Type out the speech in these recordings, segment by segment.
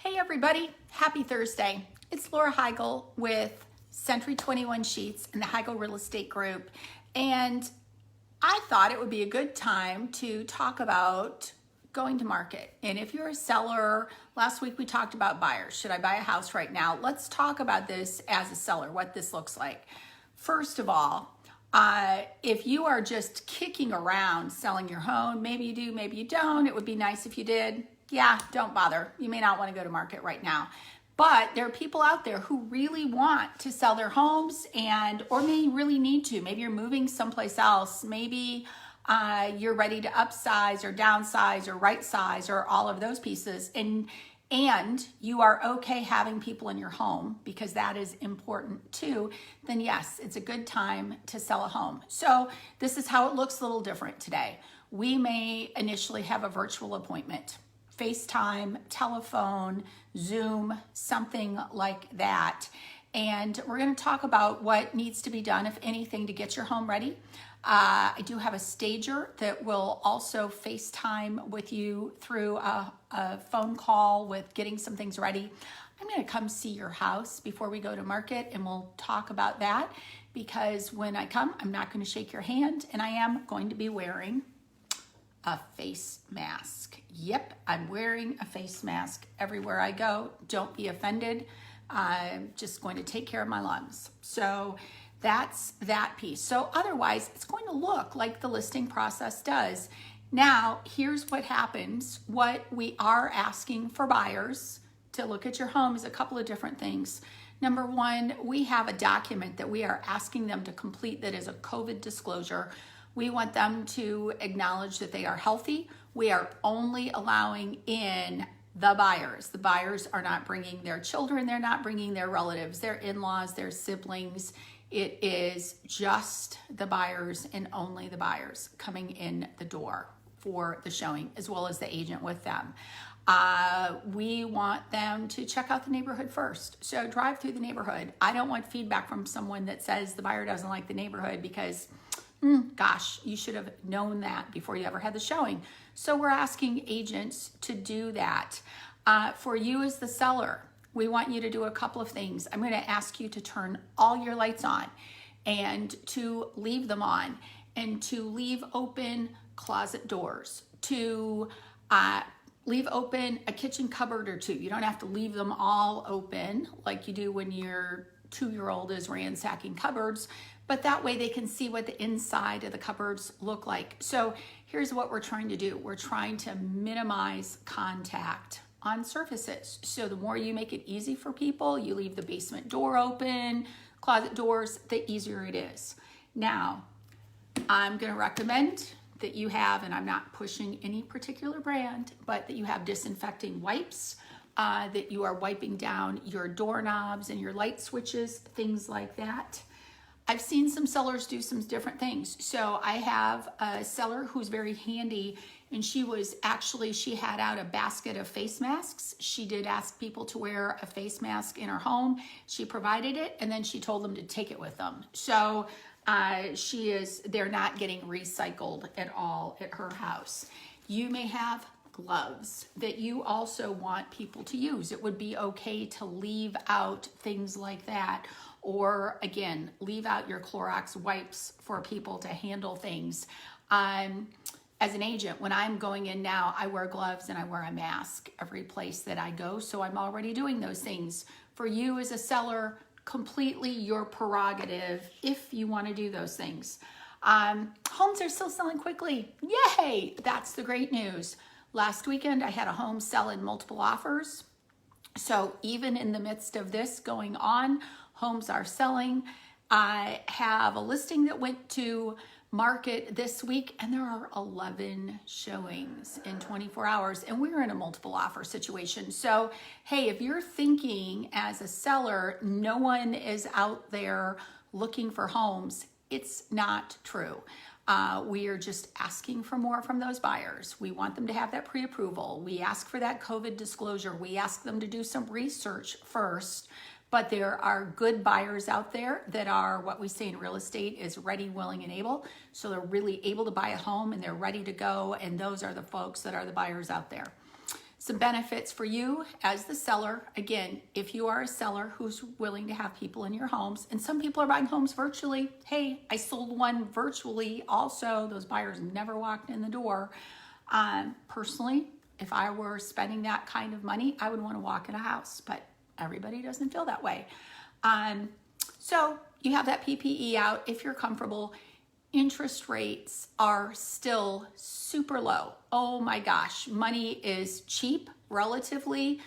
Hey everybody, happy Thursday. It's Laura Heigl with Century 21 Scheetz and the Heigl Real Estate Group. And I thought it would be a good time to talk about going to market. And if you're a seller, last week we talked about buyers. Should I buy a house right now? Let's talk about this as a seller, what this looks like. First of all, if you are just kicking around selling your home, maybe you do, maybe you don't. It would be nice if you did. Yeah, don't bother. You may not want to go to market right now. But there are people out there who really want to sell their homes or may really need to. Maybe you're moving someplace else. Maybe you're ready to upsize or downsize or right size or all of those pieces. And you are okay having people in your home because that is important too, then yes, it's a good time to sell a home. So this is how it looks a little different today. We may initially have a virtual appointment. FaceTime, telephone, Zoom, something like that. And we're going to talk about what needs to be done, if anything, to get your home ready. I do have a stager that will also FaceTime with you through a phone call with getting some things ready. I'm going to come see your house before we go to market, and we'll talk about that, because when I come, I'm not going to shake your hand, and I am going to be wearing a face mask. Yep, I'm wearing a face mask everywhere I go. Don't be offended. I'm just going to take care of my lungs. So that's that piece. So otherwise, it's going to look like the listing process does. Now, here's what happens. What we are asking for buyers to look at your home is a couple of different things. Number one, we have a document that we are asking them to complete that is a COVID disclosure. We want them to acknowledge that they are healthy. We are only allowing in the buyers. The buyers are not bringing their children. They're not bringing their relatives, their in-laws, their siblings. It is just the buyers and only the buyers coming in the door for the showing, as well as the agent with them. We want them to check out the neighborhood first. So drive through the neighborhood. I don't want feedback from someone that says the buyer doesn't like the neighborhood because gosh, you should have known that before you ever had the showing. So we're asking agents to do that. For you as the seller, we want you to do a couple of things. I'm going to ask you to turn all your lights on and to leave them on, and to leave open closet doors, to leave open a kitchen cupboard or two. You don't have to leave them all open like you do when your 2-year-old is ransacking cupboards, but that way they can see what the inside of the cupboards look like. So here's what we're trying to do. We're trying to minimize contact on surfaces. So the more you make it easy for people, you leave the basement door open, closet doors, the easier it is. Now, I'm going to recommend that you have, and I'm not pushing any particular brand, but that you have disinfecting wipes, that you are wiping down your doorknobs and your light switches, things like that. I've seen some sellers do some different things. So I have a seller who's very handy, and she had out a basket of face masks. She did ask people to wear a face mask in her home. She provided it, and then she told them to take it with them. So they're not getting recycled at all at her house. You may have gloves that you also want people to use. It would be okay to leave out things like that. Or again, leave out your Clorox wipes for people to handle things. As an agent, when I'm going in now, I wear gloves and I wear a mask every place that I go. So I'm already doing those things. For you as a seller, completely your prerogative if you want to do those things. Homes are still selling quickly. Yay! That's the great news. Last weekend, I had a home sell in multiple offers. So even in the midst of this going on, homes are selling. I have a listing that went to market this week, and there are 11 showings in 24 hours, and we're in a multiple offer situation. So, hey, if you're thinking as a seller, no one is out there looking for homes, it's not true. We are just asking for more from those buyers. We want them to have that pre-approval. We ask for that COVID disclosure. We ask them to do some research first. But there are good buyers out there that are, what we say in real estate is ready, willing, and able. So they're really able to buy a home and they're ready to go. And those are the folks that are the buyers out there. Some benefits for you as the seller. Again, if you are a seller who's willing to have people in your homes, and some people are buying homes virtually. Hey, I sold one virtually also. Those buyers never walked in the door. Personally, if I were spending that kind of money, I would want to walk in a house, but everybody doesn't feel that way. So you have that PPE out if you're comfortable. Interest rates are still super low. Oh my gosh, money is cheap relatively.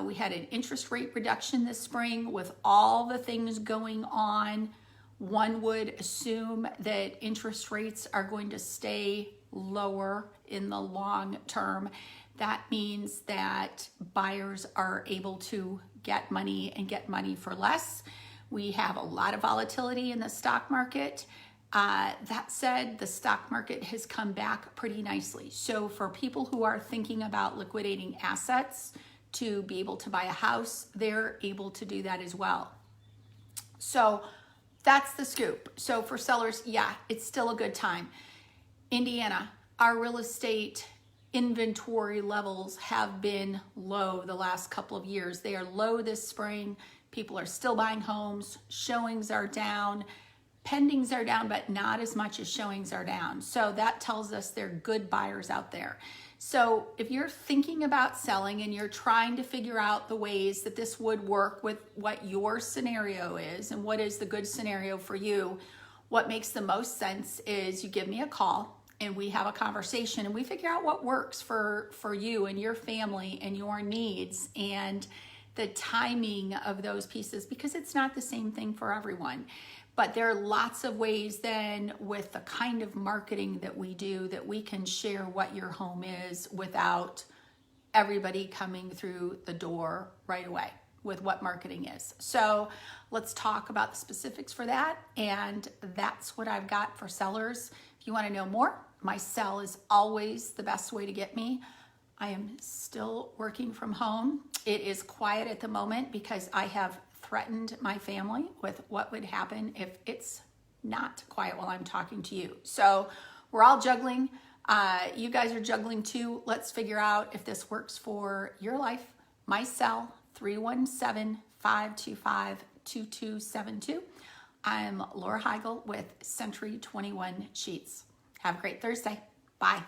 We had an interest rate reduction this spring with all the things going on. One would assume that interest rates are going to stay lower in the long term. That means that buyers are able to get money and get money for less. We have a lot of volatility in the stock market. That said, the stock market has come back pretty nicely. So for people who are thinking about liquidating assets to be able to buy a house, they're able to do that as well. So that's the scoop. So for sellers, yeah, it's still a good time. Indiana, our real estate inventory levels have been low the last couple of years. They are low this spring. People are still buying homes. Showings are down. Pendings are down, but not as much as showings are down. So that tells us there are good buyers out there. So if you're thinking about selling and you're trying to figure out the ways that this would work with what your scenario is and what is the good scenario for you, what makes the most sense is you give me a call and we have a conversation and we figure out what works for you and your family and your needs and the timing of those pieces, because it's not the same thing for everyone. But there are lots of ways then with the kind of marketing that we do that we can share what your home is without everybody coming through the door right away with what marketing is. So let's talk about the specifics for that. And that's what I've got for sellers. If you want to know more, my cell is always the best way to get me. I am still working from home. It is quiet at the moment because I have threatened my family with what would happen if it's not quiet while I'm talking to you. So we're all juggling. You guys are juggling too. Let's figure out if this works for your life. My cell, 317-525-2272. I'm Laura Heigl with Century 21 Scheetz. Have a great Thursday. Bye.